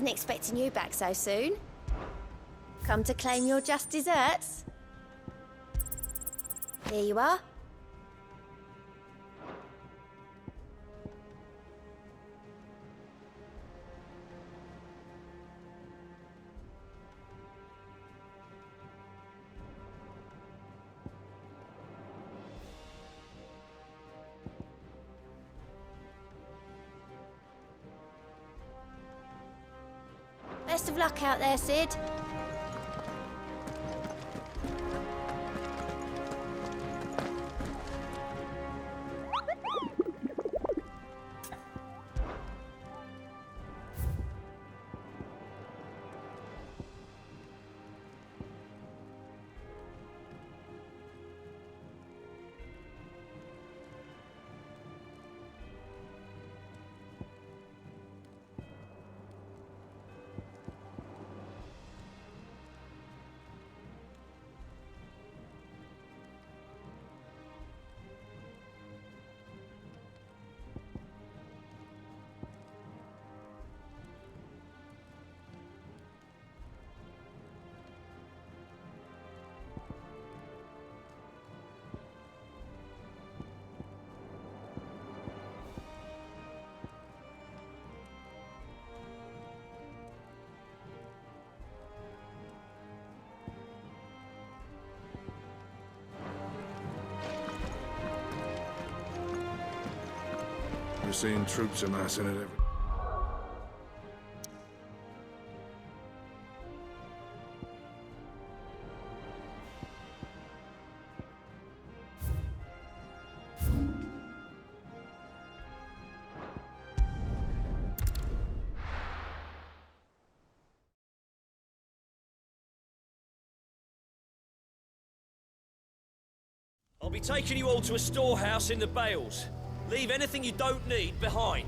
Wasn't expecting you back so soon. Come to claim your just desserts? Here you are. Best of luck out there, Sid. We're seeing troops amassing at every... I'll be taking you all to a storehouse in the Bales. Leave anything you don't need behind.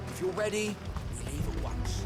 If you're ready, we leave at once.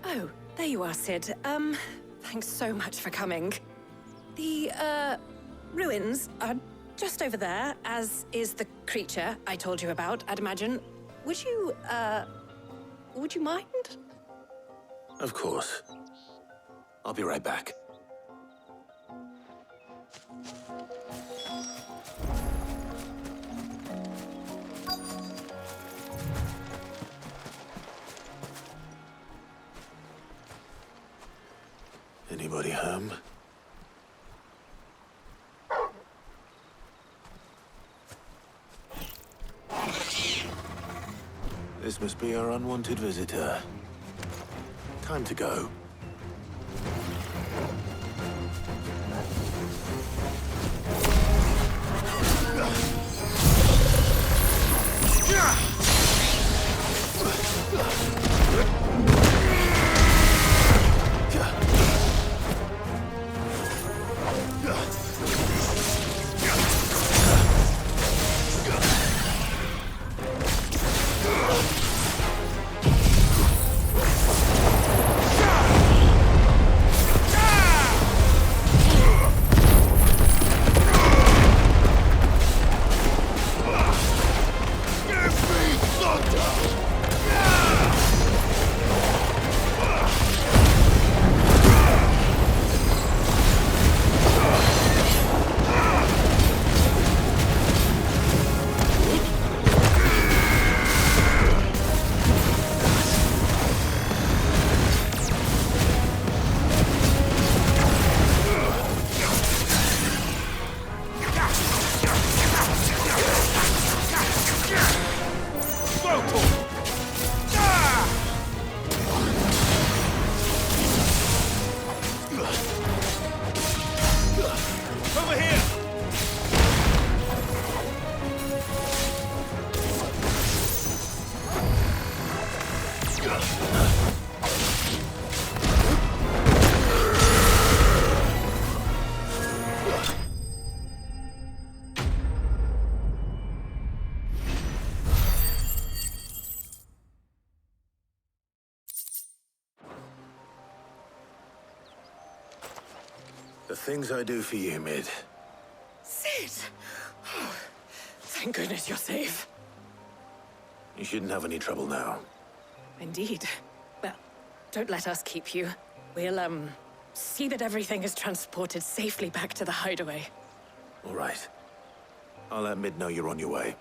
Oh, there you are, Sid. Thanks so much for coming. The, ruins are just over there, as is the creature I told you about, I'd imagine. Would you mind? Of course. I'll be right back. Anybody home? This must be our unwanted visitor. Time to go. The things I do for you, Mid. Sid! Oh, thank goodness you're safe. You shouldn't have any trouble now. Indeed. Well, don't let us keep you. We'll, see that everything is transported safely back to the hideaway. All right. I'll let Mid know you're on your way.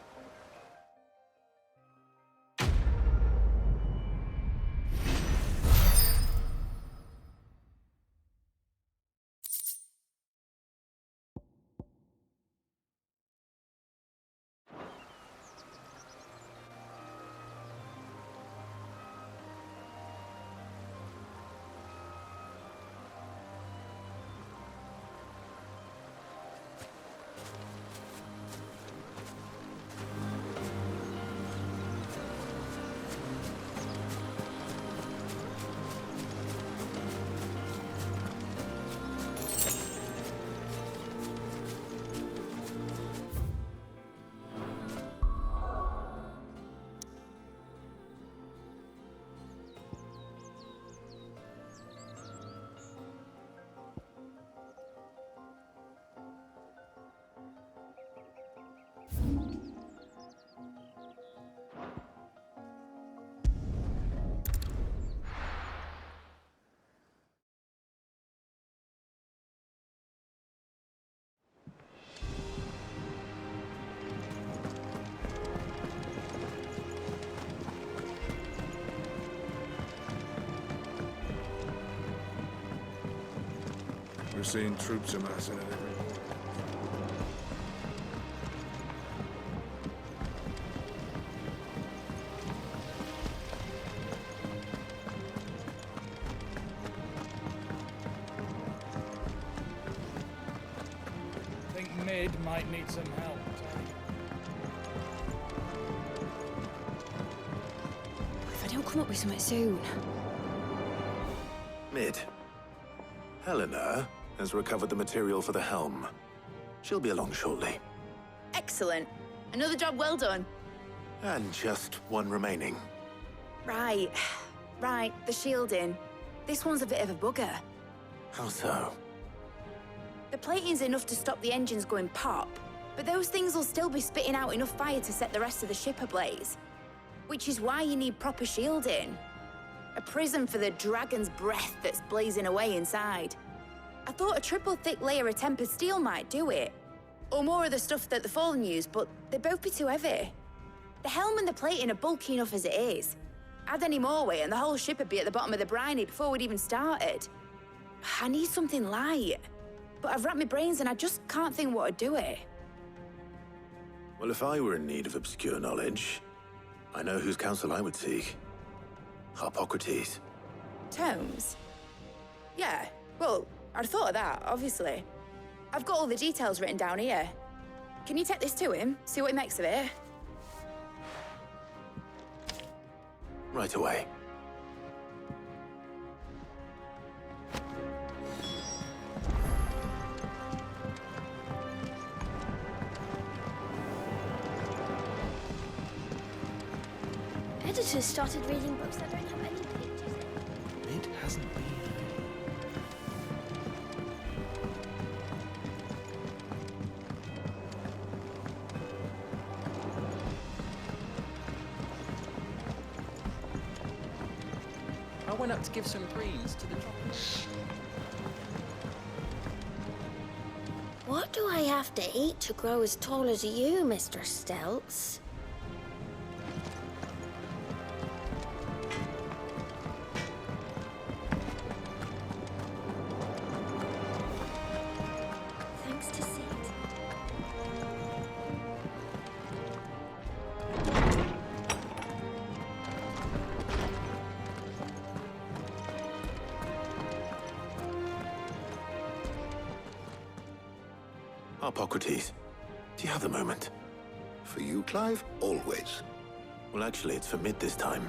We're seeing troops amassing at every point. I think Mid might need some help. If I don't come up with something soon. Mid. Helena has recovered the material for the helm. She'll be along shortly. Excellent. Another job well done. And just one remaining. Right. Right, the shielding. This one's a bit of a bugger. How so? The plating's enough to stop the engines going pop, but those things will still be spitting out enough fire to set the rest of the ship ablaze. Which is why you need proper shielding. A prison for the dragon's breath that's blazing away inside. I thought a triple thick layer of tempered steel might do it. Or more of the stuff that the Fallen use, but they'd both be too heavy. The helm and the plating are bulky enough as it is. Add any more weight and the whole ship would be at the bottom of the briny before we'd even started. I need something light. But I've racked my brains and I just can't think what would do it. Well, if I were in need of obscure knowledge, I know whose counsel I would seek. Harpocrates. Tomes? Yeah, well, I'd thought of that, obviously. I've got all the details written down here. Can you take this to him, see what he makes of it? Right away. Editors started reading books that don't have any pictures in them. It hasn't been. I went up to give some greens to the choppers. What do I have to eat to grow as tall as you, Mr. Stelts? Thanks to Sid. Harpocrates, do you have the moment? For you, Clive? Always. Well, actually, it's for mid this time.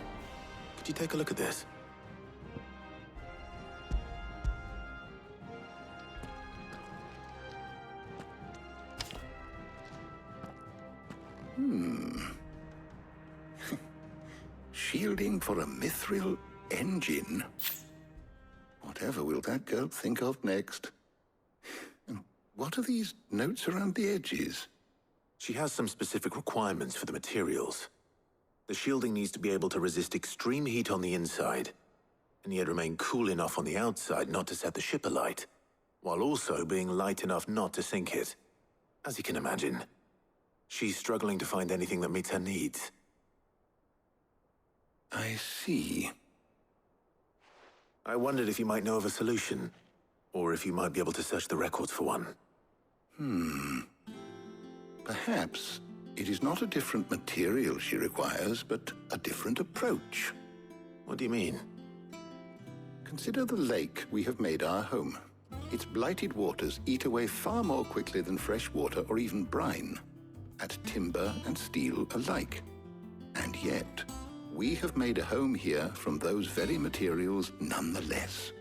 Could you take a look at this? Shielding for a mithril engine? Whatever will that girl think of next? And what are these notes around the edges? She has some specific requirements for the materials. The shielding needs to be able to resist extreme heat on the inside, and yet remain cool enough on the outside not to set the ship alight, while also being light enough not to sink it. As you can imagine, she's struggling to find anything that meets her needs. I see. I wondered if you might know of a solution, or if you might be able to search the records for one. Perhaps it is not a different material she requires, but a different approach. What do you mean? Consider the lake we have made our home. Its blighted waters eat away far more quickly than fresh water or even brine, at timber and steel alike. And yet, we have made a home here from those very materials nonetheless.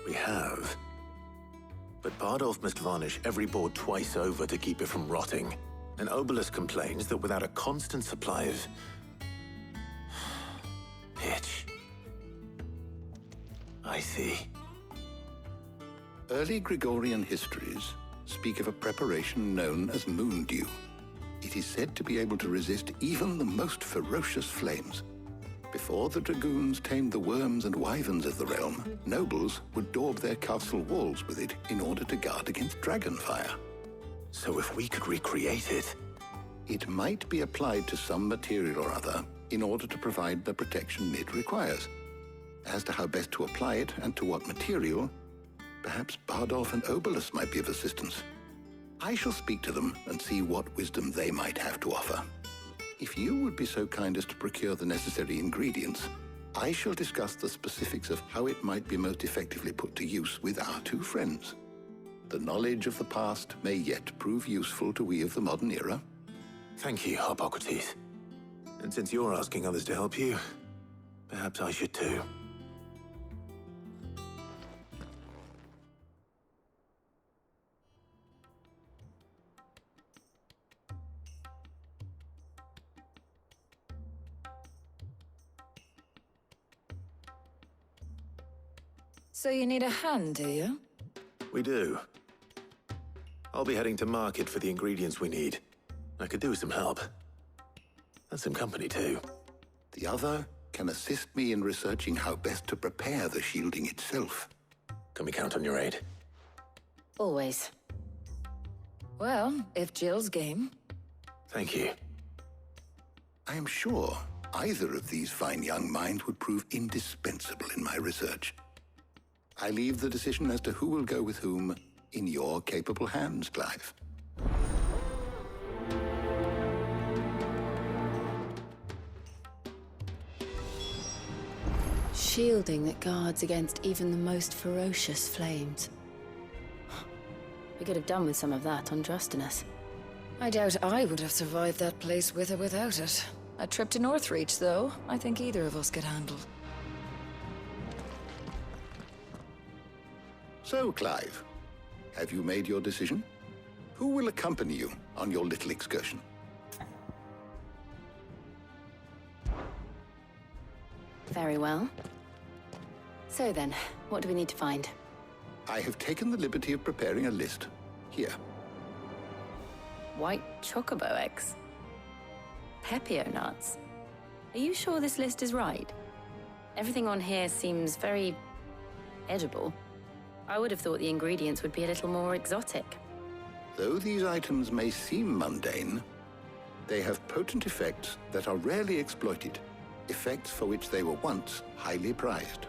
We have. But Bardolph must varnish every board twice over to keep it from rotting. And Obelus complains that without a constant supply of pitch. I see. Early Gregorian histories speak of a preparation known as moon dew. It is said to be able to resist even the most ferocious flames. Before the dragoons tamed the worms and wyverns of the realm, nobles would daub their castle walls with it in order to guard against dragonfire. So if we could recreate it... It might be applied to some material or other in order to provide the protection Mid requires. As to how best to apply it and to what material, perhaps Bardolph and Obelus might be of assistance. I shall speak to them and see what wisdom they might have to offer. If you would be so kind as to procure the necessary ingredients, I shall discuss the specifics of how it might be most effectively put to use with our two friends. The knowledge of the past may yet prove useful to we of the modern era. Thank you, Harpocrates. And since you're asking others to help you, perhaps I should too. So you need a hand, do you? We do. I'll be heading to market for the ingredients we need. I could do with some help. And some company, too. The other can assist me in researching how best to prepare the shielding itself. Can we count on your aid? Always. Well, if Jill's game. Thank you. I am sure either of these fine young minds would prove indispensable in my research. I leave the decision as to who will go with whom in your capable hands, Clive. Shielding that guards against even the most ferocious flames. We could have done with some of that on Drustinus. I doubt I would have survived that place with or without it. A trip to Northreach, though, I think either of us could handle. So, Clive, have you made your decision? Who will accompany you on your little excursion? Very well. So then, what do we need to find? I have taken the liberty of preparing a list. Here. White chocobo eggs. Pepio nuts. Are you sure this list is right? Everything on here seems very edible. I would have thought the ingredients would be a little more exotic. Though these items may seem mundane, they have potent effects that are rarely exploited, effects for which they were once highly prized.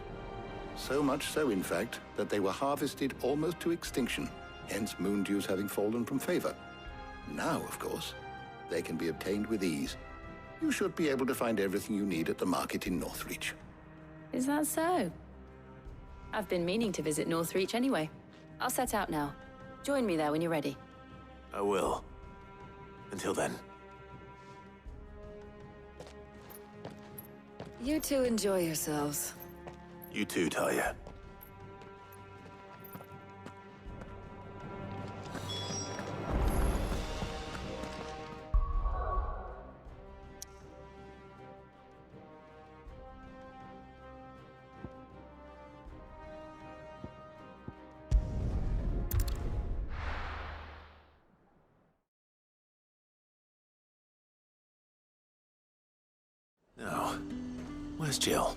So much so, in fact, that they were harvested almost to extinction, hence moon dews having fallen from favor. Now, of course, they can be obtained with ease. You should be able to find everything you need at the market in Northreach. Is that so? I've been meaning to visit Northreach anyway. I'll set out now. Join me there when you're ready. I will. Until then. You two enjoy yourselves. You too, Talia. Now, where's Jill?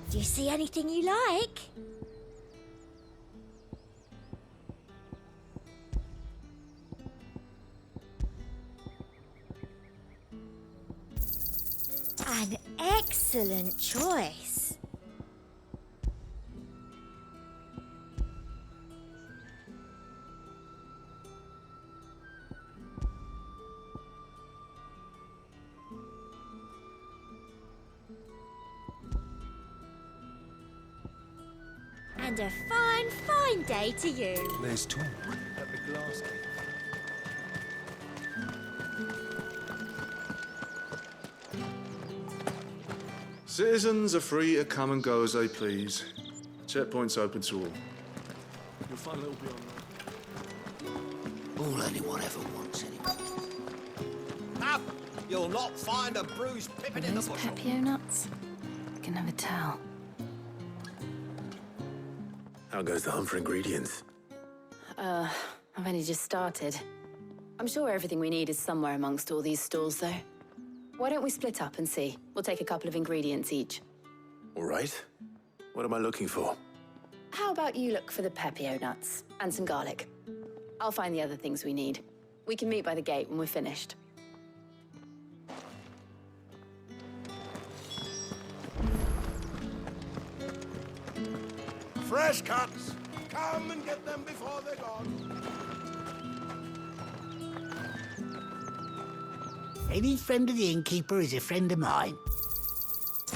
Do you see anything you like? An excellent choice. And a fine, fine day to you. There's talk at the glass cave. Citizens are free to come and go as they please. Checkpoint's open to all. You'll find a little beyond that. All anyone ever wants, anyway. Up! You'll not find a bruised pippin in the Those bushel. Pepio nuts? I can never tell. How goes the hunt for ingredients? I've only just started. I'm sure everything we need is somewhere amongst all these stalls, though. Why don't we split up and see? We'll take a couple of ingredients each. All right. What am I looking for? How about you look for the Pepio nuts and some garlic? I'll find the other things we need. We can meet by the gate when we're finished. Fresh cuts! Come and get them before they're gone. Any friend of the innkeeper is a friend of mine.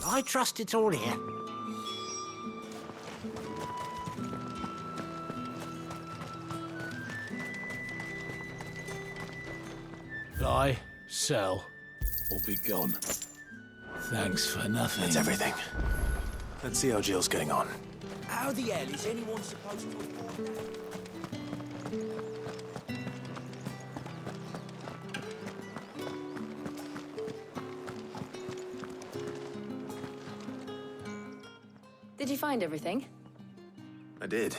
I trust it's all here. Buy, sell, or be gone. Thanks for nothing. That's everything. Let's see how Jill's getting on. How the hell is anyone supposed to afford that? Did you find everything? I did.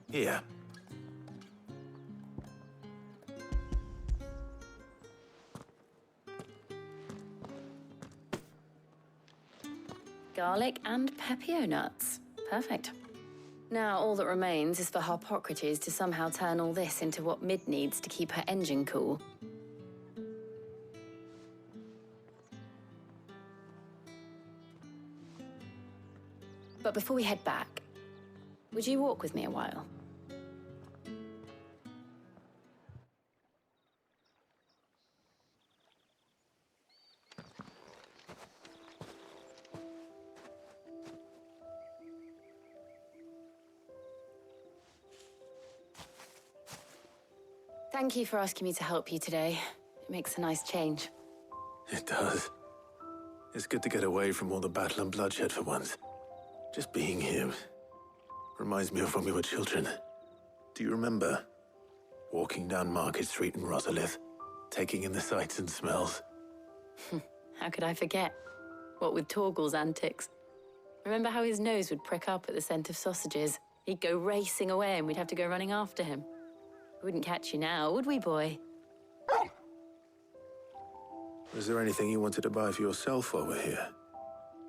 Here. Garlic and pepio nuts. Perfect. Now all that remains is for Harpocrates to somehow turn all this into what Mid needs to keep her engine cool. But before we head back, would you walk with me a while? Thank you for asking me to help you today. It makes a nice change. It does. It's good to get away from all the battle and bloodshed for once. Just being here reminds me of when we were children. Do you remember? Walking down Market Street in Rosalith, taking in the sights and smells. How could I forget? What with Torgal's antics. Remember how his nose would prick up at the scent of sausages? He'd go racing away and we'd have to go running after him. We wouldn't catch you now, would we, boy? Was there anything you wanted to buy for yourself while we're here?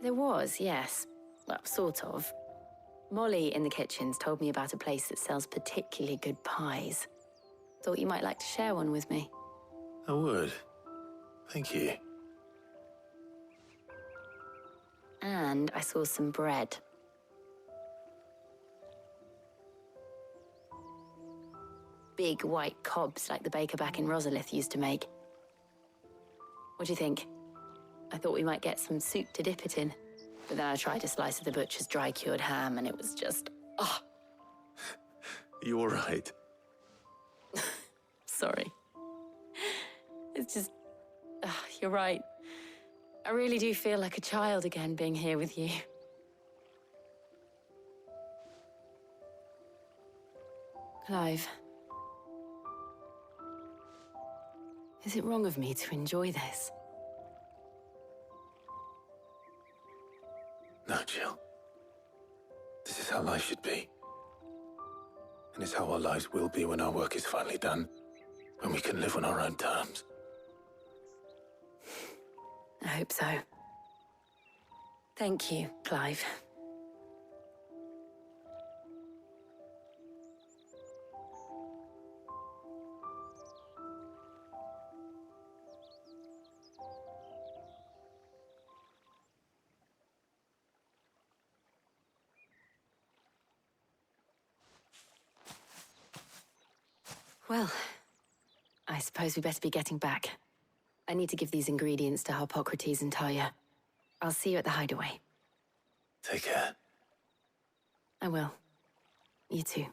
There was, yes. Well, sort of. Molly in the kitchens told me about a place that sells particularly good pies. Thought you might like to share one with me. I would. Thank you. And I saw some bread. Big white cobs like the baker back in Rosalith used to make. What do you think? I thought we might get some soup to dip it in. But then I tried a slice of the butcher's dry-cured ham and it was just... oh. You all right? Sorry. It's just... you're right. I really do feel like a child again being here with you. Clive. Is it wrong of me to enjoy this? No, Jill. This is how life should be. And it's how our lives will be when our work is finally done. When we can live on our own terms. I hope so. Thank you, Clive. Well, I suppose we better be getting back. I need to give these ingredients to Harpocrates and Talia. I'll see you at the hideaway. Take care. I will. You too.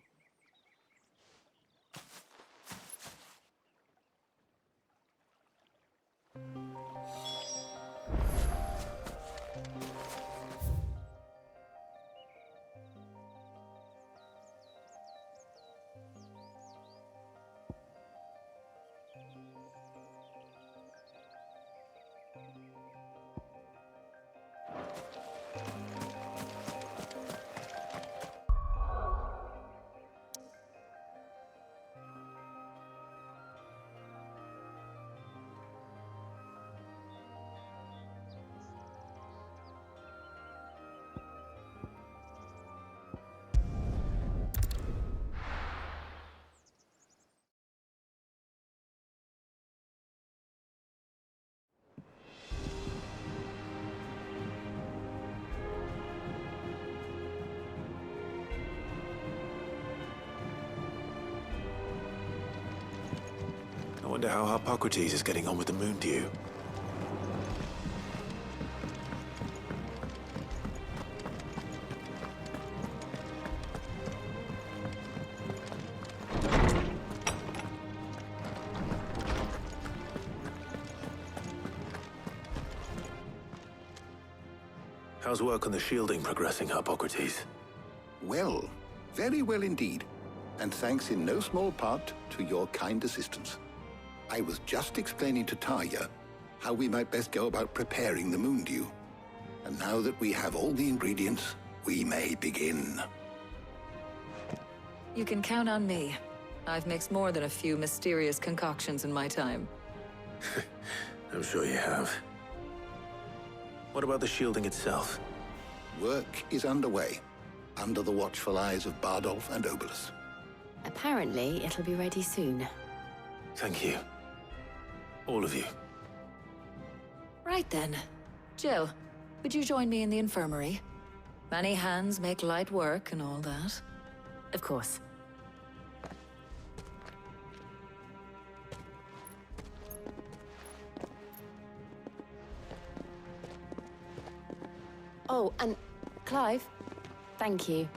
I wonder how Harpocrates is getting on with the moon dew. How's work on the shielding progressing, Harpocrates? Well, very well indeed. And thanks in no small part to your kind assistance. I was just explaining to Talia how we might best go about preparing the moon dew. And now that we have all the ingredients, we may begin. You can count on me. I've mixed more than a few mysterious concoctions in my time. I'm sure you have. What about the shielding itself? Work is underway, under the watchful eyes of Bardolph and Obolus. Apparently, it'll be ready soon. Thank you. All of you. Right then. Jill, would you join me in the infirmary? Many hands make light work and all that. Of course. Oh, and Clive, thank you.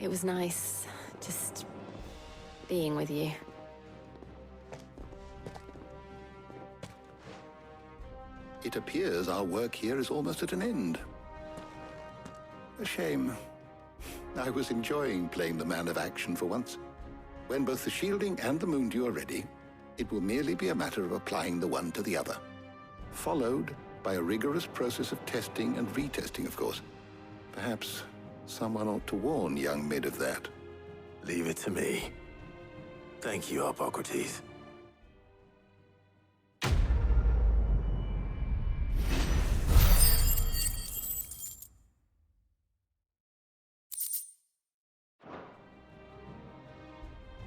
It was nice just being with you. It appears our work here is almost at an end. A shame. I was enjoying playing the man of action for once. When both the shielding and the Moondew are ready, it will merely be a matter of applying the one to the other. Followed by a rigorous process of testing and retesting, of course. Perhaps someone ought to warn young Mid of that. Leave it to me. Thank you, Hippocrates.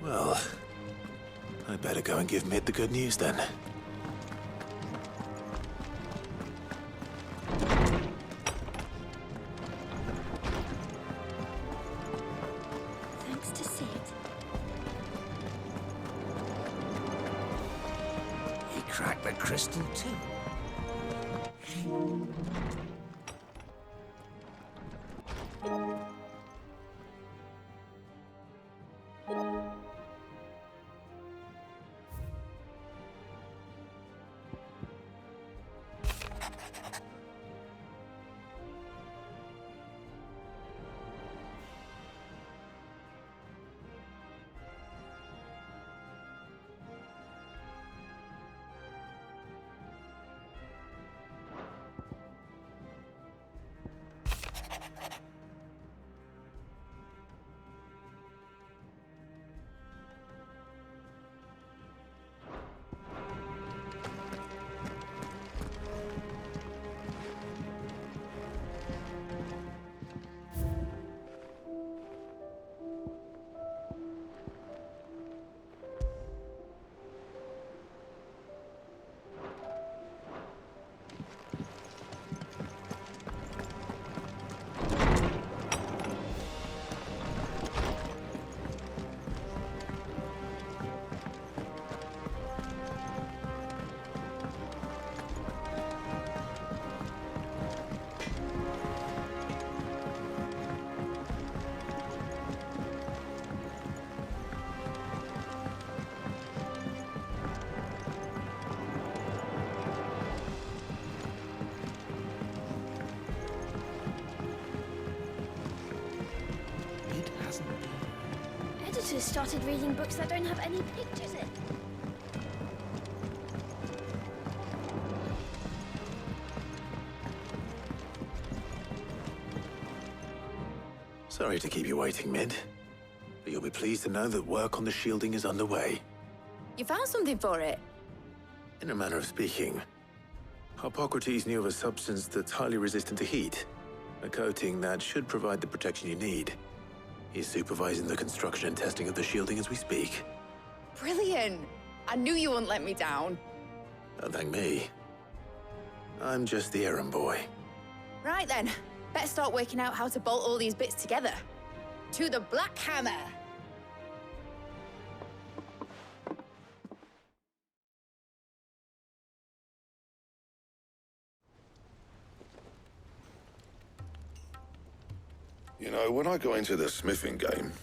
Well, I'd better go and give Mid the good news then. Thanks to Sid. He cracked the crystal too. Editors started reading books that don't have any pictures in. Sorry to keep you waiting, Mid. But you'll be pleased to know that work on the shielding is underway. You found something for it? In a manner of speaking, Hippocrates knew of a substance that's highly resistant to heat. A coating that should provide the protection you need. He's supervising the construction and testing of the shielding as we speak. Brilliant! I knew you wouldn't let me down. Don't thank me. I'm just the errand boy. Right then, better start working out how to bolt all these bits together. To the Black Hammer! You know, when I got into the smithing game,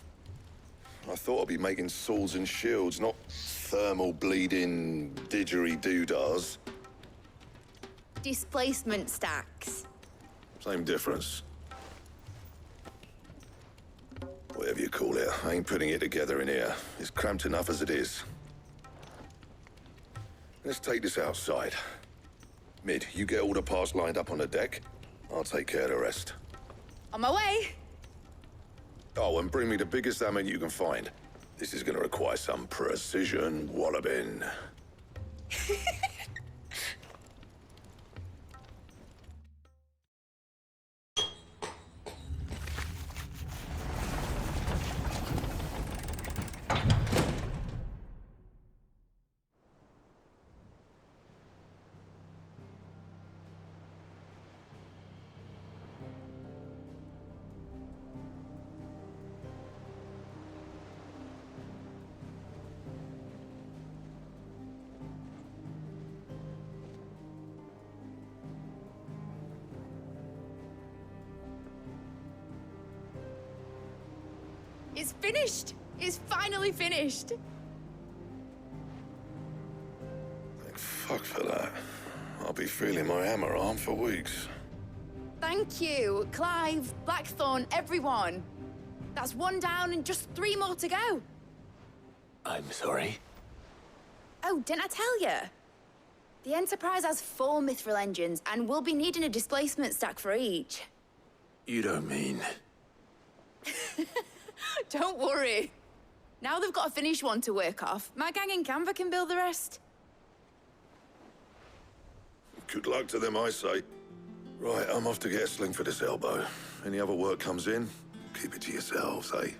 I thought I'd be making swords and shields, not thermal bleeding didgeridoo-dahs. Displacement stacks. Same difference. Whatever you call it, I ain't putting it together in here. It's cramped enough as it is. Let's take this outside. Mid, you get all the parts lined up on the deck. I'll take care of the rest. On my way. Oh, and bring me the biggest hammer you can find. This is gonna require some precision walloping. It's finished. It's finally finished. Thank fuck for that. I'll be feeling my hammer arm for weeks. Thank you, Clive, Blackthorn, everyone. That's one down and just 3 more to go. I'm sorry. Oh, didn't I tell you? The Enterprise has 4 mithril engines, and we'll be needing a displacement stack for each. You don't mean... Don't worry. Now they've got a finished one to work off, my gang in Canva can build the rest. Good luck to them, I say. Right, I'm off to get a sling for this elbow. Any other work comes in, keep it to yourselves, eh?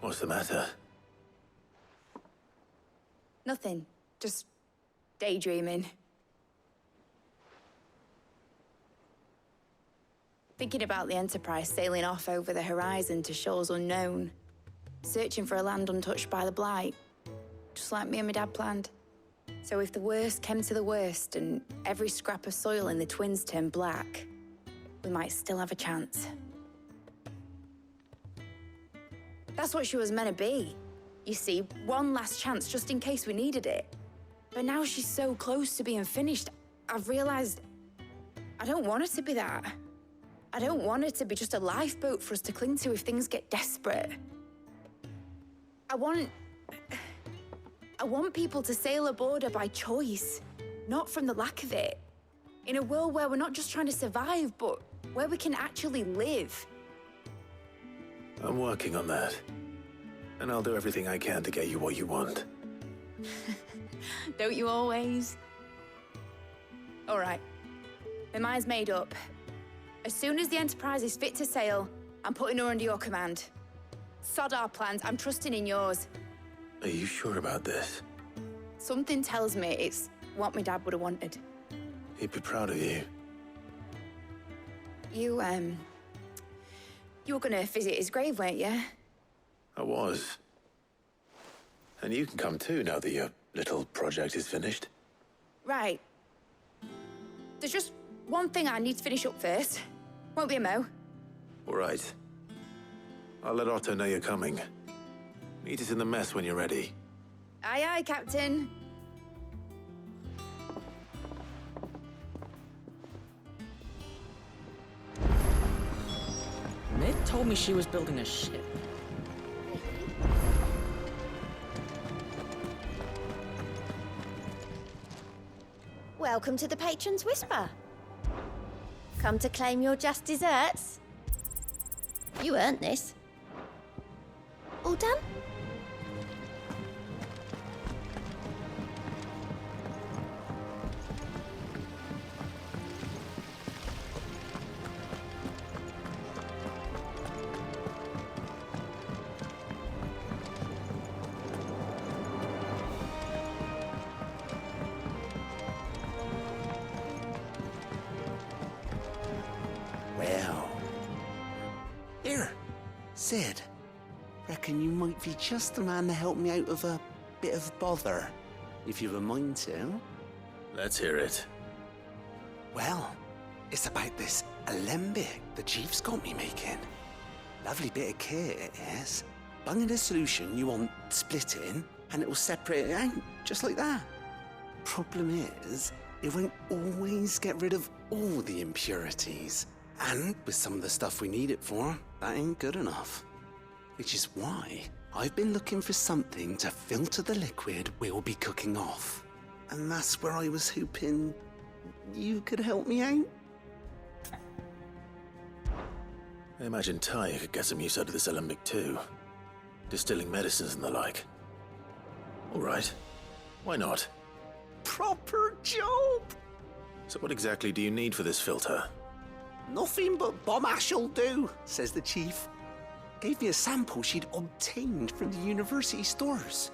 What's the matter? Nothing. Just daydreaming. Thinking about the Enterprise sailing off over the horizon to shores unknown, searching for a land untouched by the Blight, just like me and my dad planned. So if the worst came to the worst and every scrap of soil in the Twins turned black, we might still have a chance. That's what she was meant to be. You see, one last chance just in case we needed it. But now she's so close to being finished, I've realized I don't want her to be that. I don't want her to be just a lifeboat for us to cling to if things get desperate. I want people to sail aboard her by choice, not from the lack of it. In a world where we're not just trying to survive, but where we can actually live. I'm working on that. And I'll do everything I can to get you what you want. Don't you always? All right. My mind's made up. As soon as the Enterprise is fit to sail, I'm putting her under your command. Sod our plans, I'm trusting in yours. Are you sure about this? Something tells me it's what my dad would have wanted. He'd be proud of you. You were gonna visit his grave, weren't you? I was. And you can come too now that your little project is finished. Right. There's just one thing I need to finish up first. Won't be a mo. All right. I'll let Otto know you're coming. Meet us in the mess when you're ready. Aye, aye, Captain. Mid told me she was building a ship. Welcome to the Patron's Whisper. Come to claim your just desserts? You earned this. All done? Well. Here, Sid. Reckon you might be just the man to help me out of a bit of bother, if you've a mind to. Let's hear it. Well, it's about this alembic the Chief's got me making. Lovely bit of kit it is. Bung in a solution you want splitting, and it will separate it out, just like that. Problem is, it won't always get rid of all the impurities. And with some of the stuff we need it for, that ain't good enough. Which is why I've been looking for something to filter the liquid we'll be cooking off. And that's where I was hoping you could help me out. I imagine Ty could get some use out of this alembic too. Distilling medicines and the like. All right. Why not? Proper job! So what exactly do you need for this filter? Nothing but bomb ash'll do, says the chief. Gave me a sample she'd obtained from the university stores.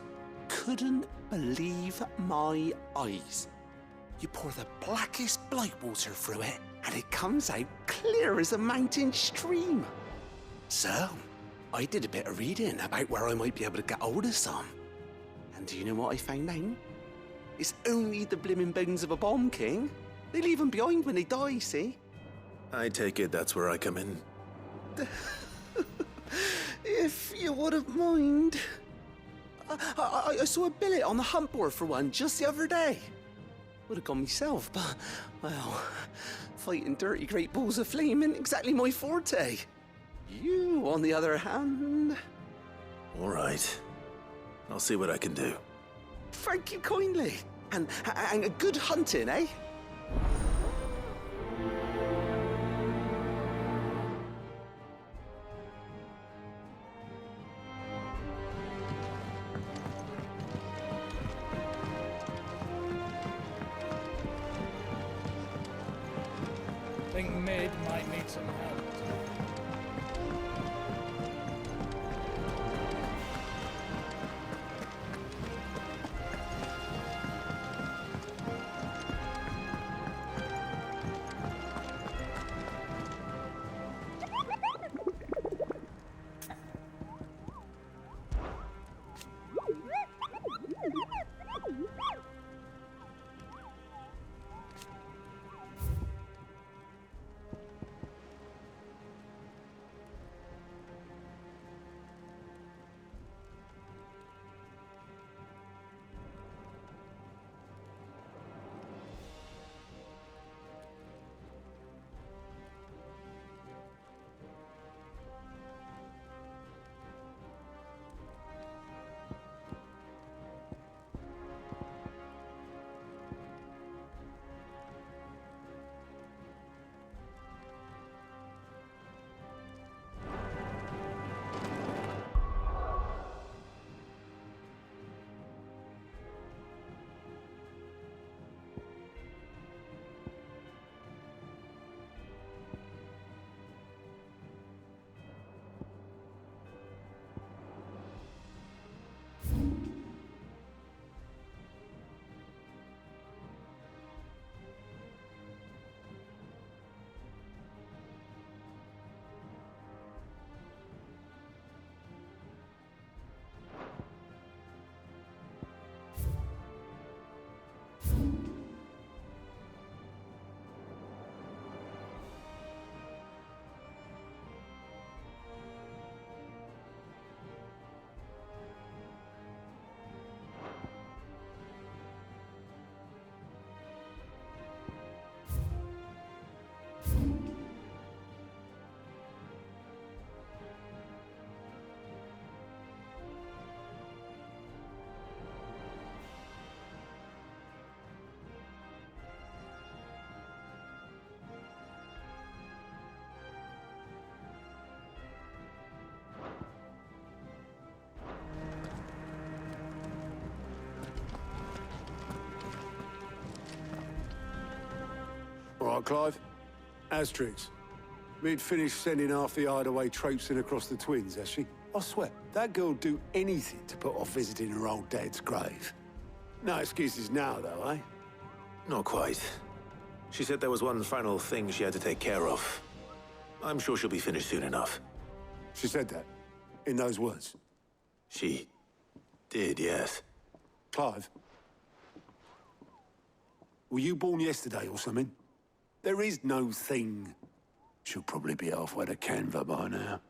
Couldn't believe my eyes. You pour the blackest blight water through it, and it comes out clear as a mountain stream. So, I did a bit of reading about where I might be able to get hold of some. And do you know what I found out? It's only the blimmin' bones of a bomb king. They leave them behind when they die, see? I take it that's where I come in. If you wouldn't mind. I saw a billet on the hunt board for one just the other day. Would have gone myself, but, well, fighting dirty great balls of flame ain't exactly my forte. You, on the other hand... All right. I'll see what I can do. Thank you kindly. And a good hunting, eh? I think Mid might need some help. All right, Clive. Asterix. Mid finished sending half the hideaway traipsing across the twins, has she? I swear, that girl'd do anything to put off visiting her old dad's grave. No excuses now, though, eh? Not quite. She said there was one final thing she had to take care of. I'm sure she'll be finished soon enough. She said that? In those words? She did, yes. Clive? Were you born yesterday or something? There is no thing. She'll probably be halfway to Canva by now.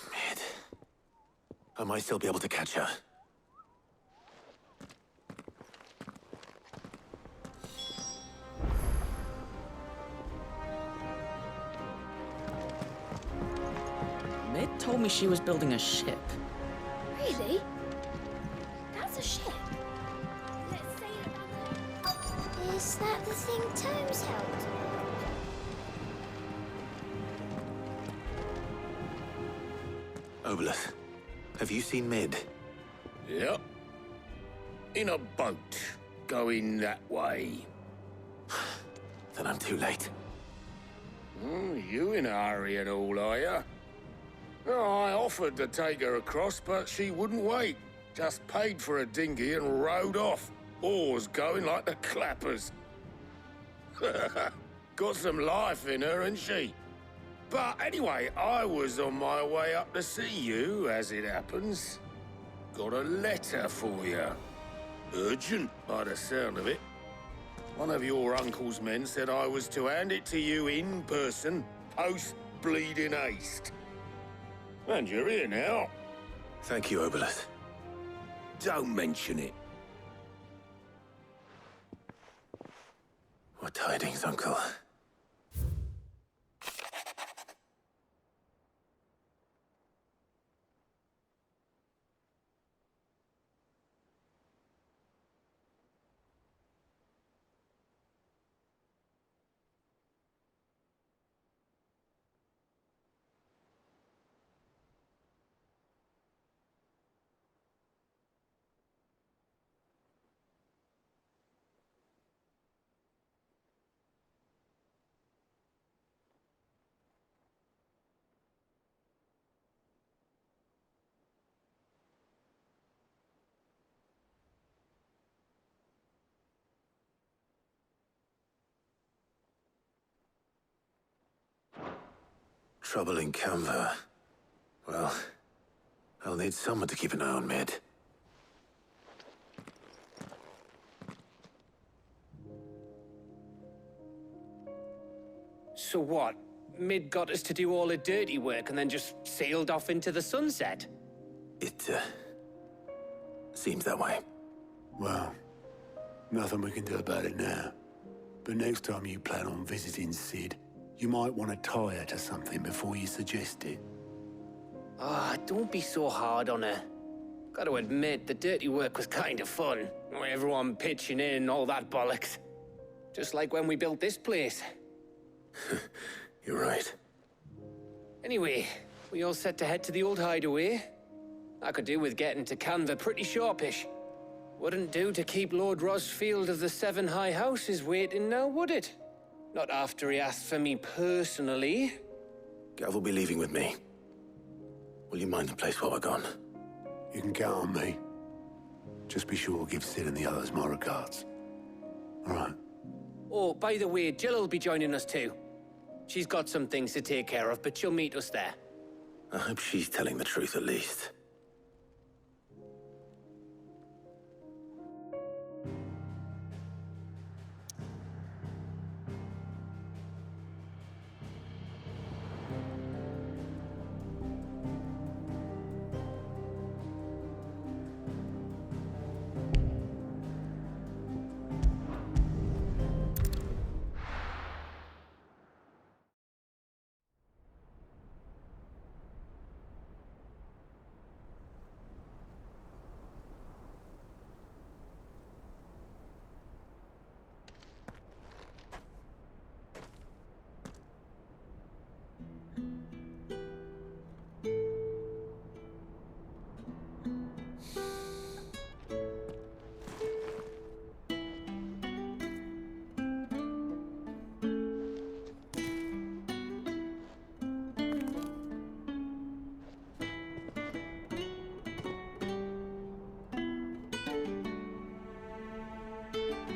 Mid. I might still be able to catch her. told me she was building a ship. Really? That's a ship. Let's sail around there. Is that the thing Tomes held? Obolus, have you seen Mid? Yep. In a boat, going that way. Then I'm too late. You in a hurry and all, are you? Oh, I offered to take her across, but she wouldn't wait. Just paid for a dinghy and rowed off. Oars going like the clappers. Got some life in her, ain't she? But anyway, I was on my way up to see you, as it happens. Got a letter for you. Urgent, by the sound of it. One of your uncle's men said I was to hand it to you in person, post-bleeding haste. And you're here now. Thank you, Obolus. Don't mention it. What tidings, Uncle? Trouble in Canva. Well, I'll need someone to keep an eye on Mid. So what? Mid got us to do all the dirty work and then just sailed off into the sunset? It, seems that way. Well, nothing we can do about it now. But next time you plan on visiting Sid, you might want to tie her to something before you suggest it. Ah, don't be so hard on her. Gotta admit, the dirty work was kind of fun. Everyone pitching in and all that bollocks. Just like when we built this place. You're right. Anyway, we all set to head to the old hideaway. I could do with getting to Canva pretty sharpish. Wouldn't do to keep Lord Rosfield of the Seven High Houses waiting now, would it? Not after he asked for me personally. Gav will be leaving with me. Will you mind the place while we're gone? You can count on me. Just be sure to give Sid and the others my regards. All right. Oh, by the way, Jill will be joining us too. She's got some things to take care of, but she'll meet us there. I hope she's telling the truth at least.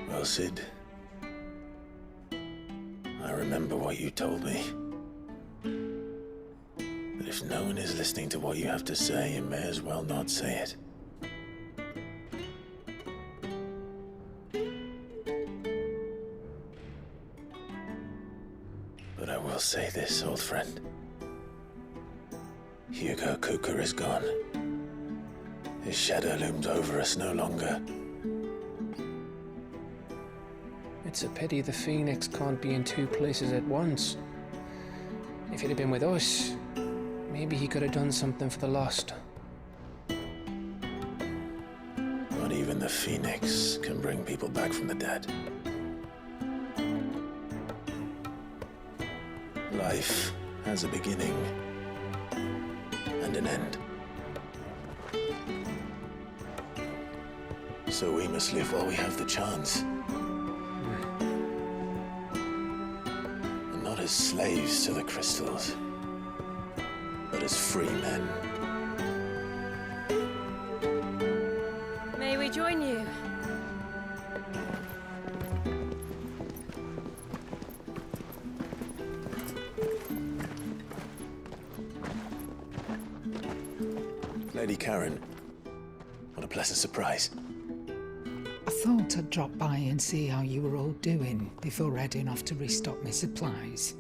Well, Sid, I remember what you told me. That if no one is listening to what you have to say, you may as well not say it. But I will say this, old friend. Hugo Kuka is gone. His shadow looms over us no longer. It's a pity the Phoenix can't be in two places at once. If it had been with us, Maybe he could have done something for the lost. Not even the Phoenix can bring people back from the dead. Life has a beginning and an end. So we must live while we have the chance. And not as slaves to the crystals, but as free men. May we join you? Lady Karen, what a pleasant surprise. I thought I'd drop by and see how you were all doing before heading off to restock my supplies.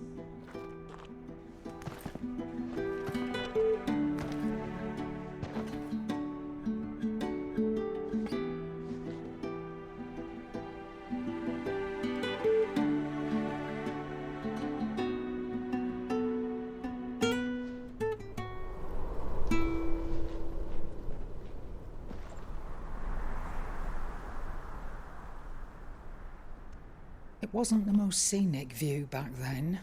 It wasn't the most scenic view back then,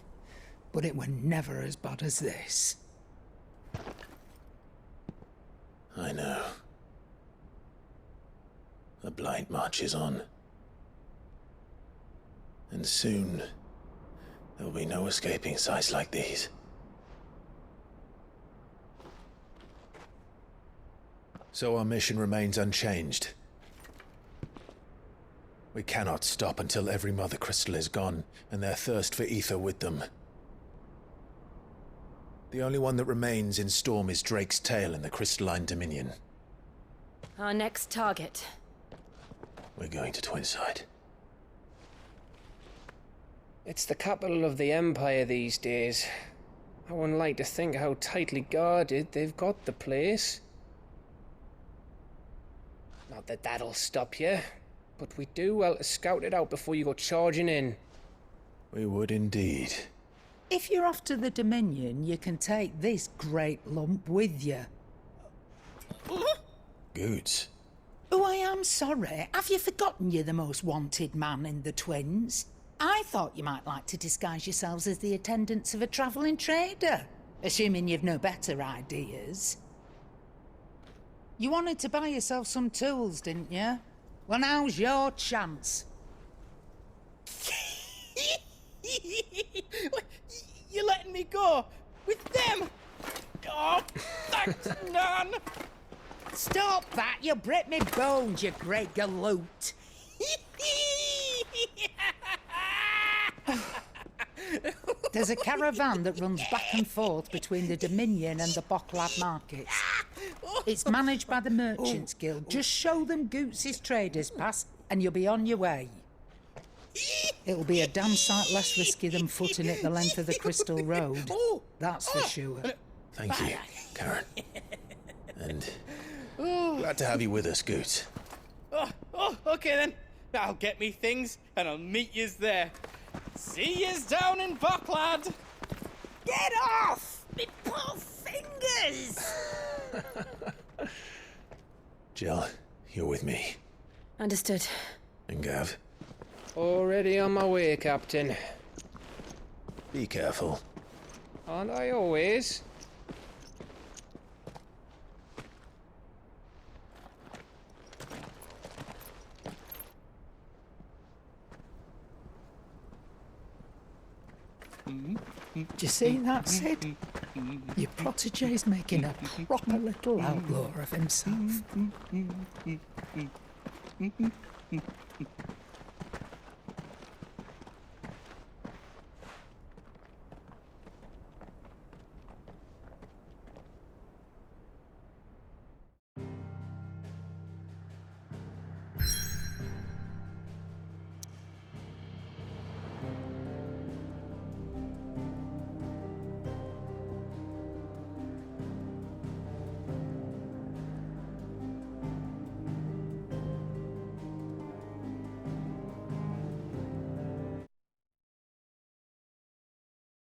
but it were never as bad as this. I know. The Blight marches on. And soon, there will be no escaping sights like these. So our mission remains unchanged. We cannot stop until every Mother Crystal is gone, and their thirst for ether with them. The only one that remains in Storm is Drake's Tail in the Crystalline Dominion. Our next target. We're going to Twinside. It's the capital of the Empire these days. I wouldn't like to think how tightly guarded they've got the place. Not that that'll stop you, but we do well to scout it out before you go charging in. We would indeed. If you're off to the Dominion, you can take this great lump with you. Goods. Oh, I am sorry. Have you forgotten you're the most wanted man in the Twins? I thought you might like to disguise yourselves as the attendants of a travelling trader, assuming you've no better ideas. You wanted to buy yourself some tools, didn't you? Well, now's your chance. You're letting me go with them? Oh, thanks, Nan. Stop that! You'll break me bones, you great galoot. There's a caravan that runs back and forth between the Dominion and the Bocklad markets. It's managed by the Merchants Guild. Just show them Goots' traders pass and you'll be on your way. It'll be a damn sight less risky than footing it the length of the Crystal Road. That's for sure. Thank you, Karen. And glad to have you with us, Goots. Okay then. I'll get me things and I'll meet yous there. See yous down in Bocklad. Get off! Me poor fingers! Jill, you're with me. Understood. And Gav. Already on my way, Captain. Be careful. Aren't I always? Do you see that, Sid? Your protege's making a proper little outlaw of himself.